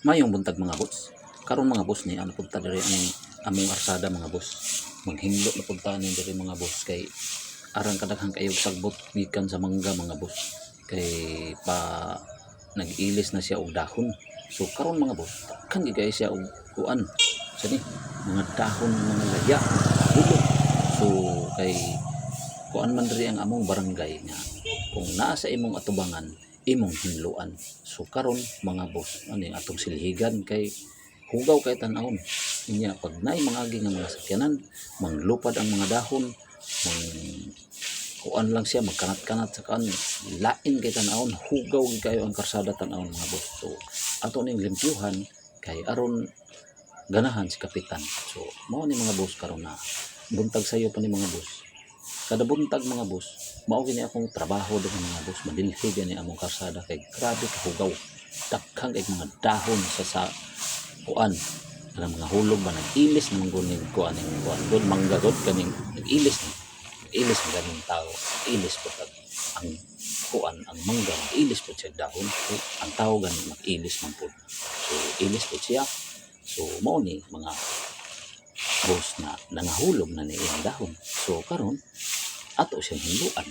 Mayong buntag mga boss. Karon mga boss ni ano punta diri ang among arsada mga boss. Manghimlo na punta ni diri mga boss kay arang kadaghang kayog sagbot gikan sa mangga mga boss. Kay pa nag-ilis na siya og dahon. So karon mga boss, kan gigay siya og kuan. Sa ni mga dahon mga laya. Ulo. So kay kuan man diri ang among barangay nga kung naa sa imong atubangan imong hinluan. So karon mga boss, ano yung atong silhigan kay hugaw kay tan-awon. Inya pag naay mangagi nga mga sakyanan, manglupad ang mga dahon, mang kuan lang siya magkanat-kanat sa kan lain kay tan-awon, hugaw gid kayo ang karsada tan-awon mga boss. So ato ning limpyuhan kay aron ganahan si kapitan. So mao ni mga boss karon na buntag sayo pa ni mga boss. Kada buntag mga boss, mao gini akong trabaho din mga boss, madilhi gani among karsada kay grabe ka hugaw. Daghang kay mga dahon sa kuan. Kanang mga hulog ba nag-ilis man guning kuan ning kuan. Gud mangga gud kaning nag-ilis ni. Nag-ilis man ganing tao. Ilis po tag ang kuan ang mangga, ilis po siya dahon. So, ang tao gani mag-ilis man po. So ilis po siya. So mao ni mga boss na nangahulog na ni iyang dahon. So karon ato siyang hinluan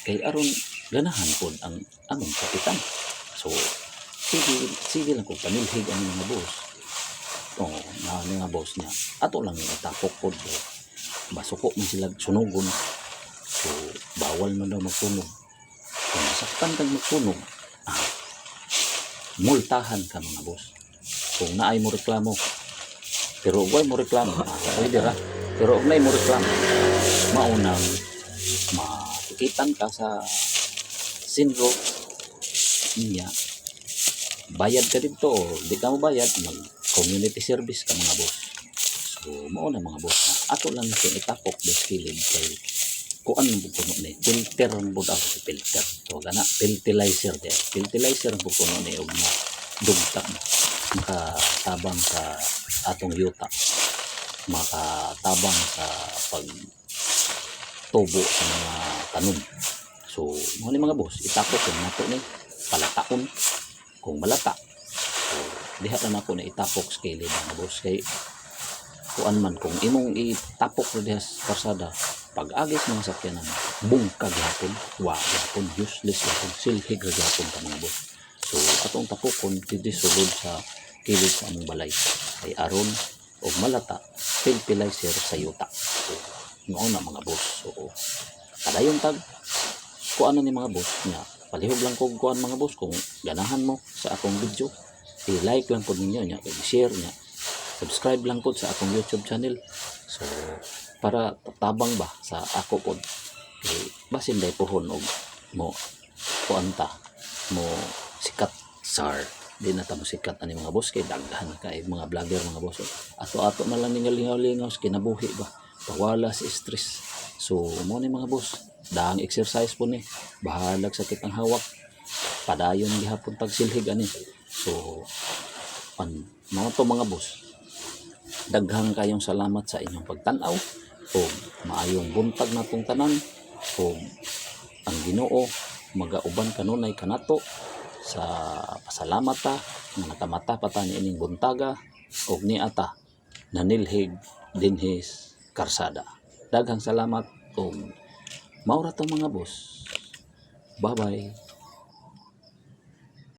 kay aron ganahan pod ang among kapitan. So sige lang kung panilhig ang mga boss. O na mga boss niya ato lang yung tapok pod. So, basuko man sila sunugon. So bawal man daw magsunog. Kung nasaktan kang magsunog, multahan ka mga boss. Kung naay mo reklamo, pero huwag mo reklamo, pwede ra. Pero huwag mo reklamo, maunang matikitan ka sa sinro niya. Bayad ka dito o di ka mo bayad, mag-community service ka mga boss. So, mauna mga boss na ato lang natin itapok des kilid kay kuan mo puno ni filter mo daw sa filter. So, gana, fertilizer din. Fertilizer mo puno ni og na dugta mo. Makatabang sa atong yuta, makatabang sa pagtubo sa mga tanom. So mga ni mga boss, itapok kung nato ni palataon kung malata. So diha na nako na itapok sa kilid mga boss kay kuan man kung imong itapok na diha sa karsada pag agis mga sakyanan bungkag gyapon, wa gyapon, useless gyapon, silhig gyapon ka mga boss. So atong tapokon dito sulod sa kilid sa among balay kay aron og malata fertilizer sa yuta. So mao na mga boss. So kadayon tag kuan na ni mga boss nya palihog lang kog kuan mga boss kung ganahan mo sa akong video i-like lang pod ninyo nya i-share nya subscribe lang pod sa akong YouTube channel. So para tabang ba sa ako pod kay basin day pohon og mo kuanta mo sikat sar di na ta mo sikat ani mga boss kay daghan kay mga vlogger mga boss. Ato-ato na lang lingaw-lingaw sa kinabuhi ba pawala si stress. So mo ni mga boss daang exercise po ni bahalag sakit ang hawak padayon gihapon tag silhig ani. So mga to mga boss, daghang kayong salamat sa inyong pagtan-aw o maayong buntag natong tanan o ang Ginoo magauban kanunay kanato sa pasalamat ta nga nakamata pa ta niining buntaga og niata nanilhig dinhis karsada. Daghang salamat og maura to mga boss. Bye bye.